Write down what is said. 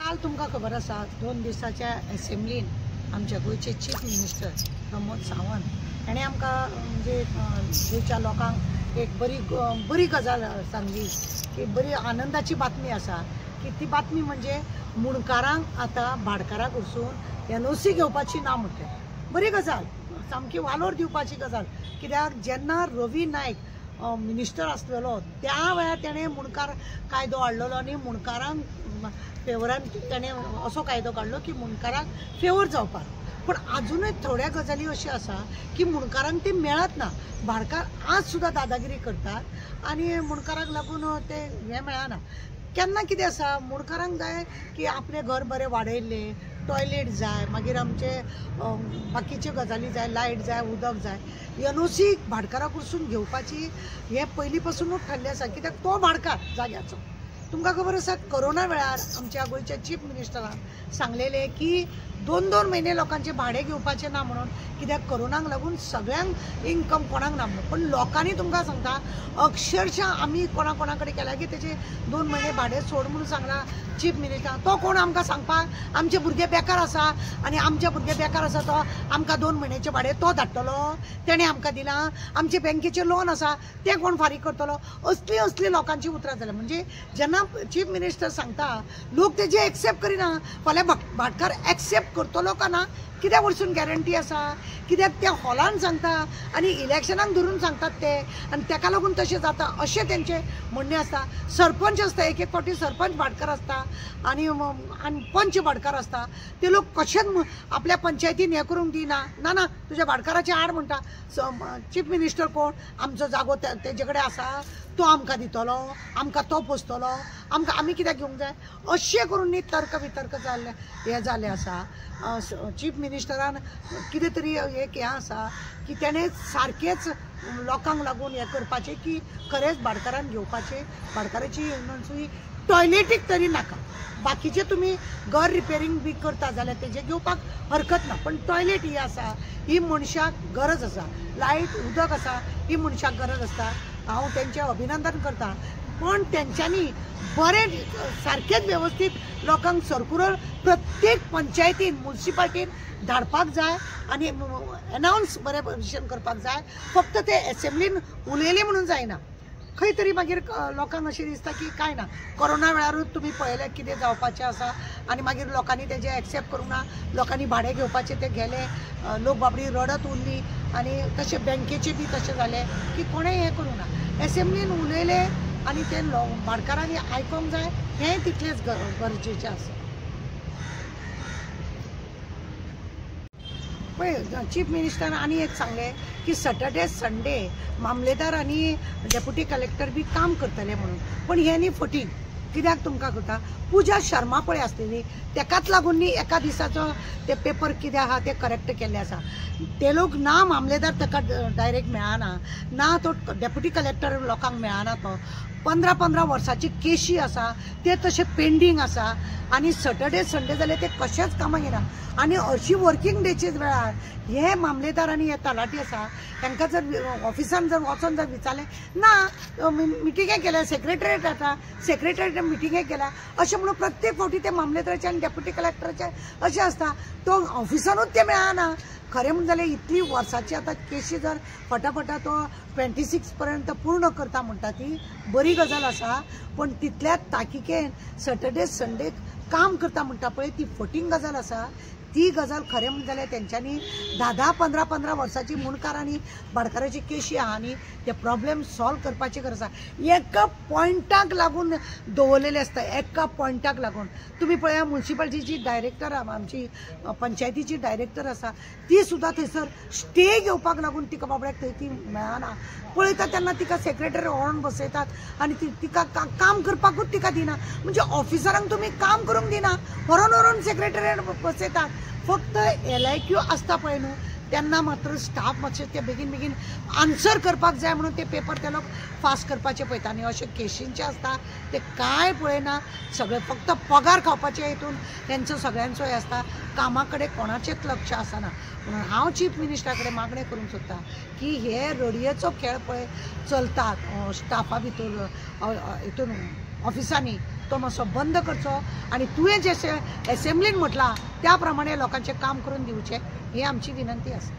काल तुमकां खबर आसा 2 दिसाच्या असेंब्लीन आमच्या गोयचे चीफ मिनिस्टर प्रमोद सावंत ताणें आमकां म्हणजे गोयच्या लोकांक एक बरी गजाल सांगली की बरी आनंदाची बातमी आसा की ती बातमी म्हणजे मुणकारांक आतां भाटकाराक वचून NOC घेवपाची ना म्हटलें. बरी गजाल, सामकी वालोर दिवपाची गजाल. कित्याक जेन्ना रवी नायक मिनिस्टर आसलेलो त्या वेळार तेणें मुणकार कायदो हाडलेलो आनी मुणकारांक फेवरान तेणें असो कायदो काडलो की मुणकारांक फेवर जावपाक. पण अजूनय थोड्या गजाली अशें आसा की मुणकारांक ती मेळत ना. भाटकार आज सुद्दां दादागिरी करतात आनी मुणकारांक लागून ते हें मेळना. केन्ना कितें आसा, मुणकारांक जाय की आपलें घर बरें वाडयल्लें, टॉयलेट जाय, मागीर आमचे बाकीच्यो गजाली जाय, लायट जाय, उदक जाय. NOC भाटकाराक वचून घेवपाची हें पयलीं पासूनच थारलें आसा. कित्याक तो भाटकार जाग्याचो. तुमकां खबर आसा कोरोना वेळार आमच्या गोंयच्या चीफ मिनिस्टरान सांगलेलें की 2-2 म्हयने लोकांचे भाडें घेवपाचें ना म्हणून. कित्याक कोरोनाक लागून सगळ्यांक इन्कम कोणाक ना म्हणून. पण लोकांनी तुमकां सांगता अक्षरशः आमी कोणा कडेन केल्या की तेजे 2 म्हयने भाडें सोड म्हणून सांगला चीफ मिनिस्टर. तो कोण आमकां सांगपाक? आमचे भुरगे बेकार आसा आनी आमचे भुरगे बेकार आसा तो आमकां 2 म्हयन्याचें भाडें तो धाडटलो, तेणें आमकां दिलां. आमचे बँकेचें लोन आसा तें कोण फारीक करतलो? असली लोकांची उतरां जाल्या. म्हणजे जेन्ना चीफ मिनिस्टर सांगता लोक तेजे एक्सेप्ट करिना. फाल्यां भाटकार एक्सेप्ट करतलो का ना कित्याक वचून गॅरंटी आसा? कित्याक त्या हॉलान सांगता आनी इलेक्शनाक धरून सांगतात ते आनी ताका लागून तशें जाता अशें तेंचें म्हणणें आसता. सरपंच आसता, एक फावटी सरपंच भाटकार आसता आनी पंच भाटकार आसता. ते लोक कशेंच आपल्या पंचायतीन हें करूंक दिना. ना तुज्या भाटकाराचें हाड म्हणटा. चीफ मिनिस्टर कोण? आमचो जागो तेजे कडेन आसा, तो आमकां दितलो, आमकां तो पोसतलो, आमी कित्याक घेवंक जाय? अशें करून न्ही तर्क वितर्क जाल्ले हें जाल्लें आसा. चीफ मिनिस्टरान कितें तरी एक हें आसा की तेणें सारकेंच लोकांक लागून हें करपाचें की खरेंच भाटकारान घेवपाचें. भाटकाराची टॉयलेटीक तरी नाका. बाकीचे तुमी घर रिपेरींग बी करता जाल्यार तेजे घेवपाक हरकत ना. पण टॉयलेट ही आसा ही मनशाक गरज आसा. लायट उदक आसा ही मनशाक गरज आसता. हांव तेंचें अभिनंदन करता. पण तेंच्यांनी बरें सारकेंच वेवस्थीत लोकांक सर्कुलर प्रत्येक पंचायतीन म्युनिसिपालिटीन धाडपाक जाय आनी अनाउन्स बरे भशेन करपाक जाय. फक्त ते असेंब्लीन उलयलें म्हणून जायना. खंय तरी मागीर लोकांक अशें दिसता की कांय ना, कोरोना वेळारूच तुमी पळयलें कितें जावपाचें आसा आनी मागीर लोकांनी तेजें एक्सेप्ट करूंक ना. लोकांनी भाडें घेवपाचें ते गेले, लोक बाबडी रडत उरली आनी तशें बँकेचें बी तशें जालें की कोणेंय हें करूंक ना. असेंब्लीन उलयलें आनी ते भाटकारांनी आयकोंक जाय हें तितलेंच गरजेचें आसा. पळय चीफ मिनिस्टर आनी एक सांगलें की सॅटर्डे संडे मामलेदार आनी डेप्युटी कलेक्टर बी काम करतले म्हणून. पण हें न्ही फटींग. कित्याक तुमकां करता पुजा शर्मा पळय आसलेली तेकाच लागून न्ही एका दिसाचो ते पेपर कितें आहा ते करेक्ट केल्ले आसा. ते लोक ना मामलेदार ताका डायरेक्ट मेळना, ना तो डेप्युटी कलेक्टर लोकांक मेळना. तो 15-15 वर्साची केशी आसा ते तशें पेंडींग आसा आनी सॅटर्डे संडे जाल्यार ते कशेंच कामाक येना. आनी अशी वर्किंग डेचे वेळार हे मामलेदार आनी हे तलाटी आसा तांकां जर ऑफिसान जर वचोन जर विचारलें ना मिटिंगे केल्या सेक्रेटरीएट आसा सेक्रेटरीएट मिटिंगे केल्या अशें म्हणून प्रत्येक फावटी ते मामलेदाराचे आनी डेप्युटी कलेक्टराचे अशें आसता. तो ऑफिसानूच ते मेळना. खरें म्हणून जाल्यार इतली वर्साची आतां केशी जर फटाफटा तो 26 पर्यंत पूर्ण करता म्हणटा ती बरी गजाल आसा. पण तितल्याच ताकीकेन सॅटर्डे संडे काम करता म्हणटा पळय ती फटींग गजाल आसा. ती गजाल खरें म्हणून जाल्यार तेंच्यांनी 10-10, 15-15 वर्साची मुणकार आनी भाटकाराची केशी आहा न्ही ते प्रॉब्लेम सॉल्व करपाची गरज आसा. एका पॉयंटाक लागून दवरलेले आसता, एका पॉयंटाक लागून. तुमी पळया म्युनिसिपालिटीची डायरेक्टर आमची पंचायतीची डायरेक्टर आसा ती सुद्दां थंयसर स्टे घेवपाक लागून तिका बाबड्याक थंय ती मेळना. पळयता तेन्ना तिका सेक्रेटरी व्हरून बसयतात आनी तिका काम करपाकूच तिका दिना. म्हणजे ऑफिसरांक तुमी काम करूंक दिना, व्हरून सेक्रेटरीएट बसयतात. फक्त LIQ आसता पळय न्हू तेन्ना मात्र स्टाफ मातशें ते बेगीन आन्सर करपाक जाय म्हणून ते पेपर ते लोक फास्ट करपाचे पळयता. आनी अशें केशींचे आसता ते कांय पळयना. सगळे फक्त पगार खावपाचे हितून तेंचो सगळ्यांचो हे आसता. कामा कडेन कोणाचेंच लक्ष आसना. म्हणून हांव चीफ मिनिस्टरा कडेन मागणें करूंक सोदतां की हे रडयेचो खेळ पळय चलतात स्टाफा भितर हितून ऑफिसांनी तो मातसो बंद करचो आणि तुवें जे असेंब्लीन म्हटलां त्या प्रमाणे लोकांचे काम करून दिवचें ही आमची विनंती आसा.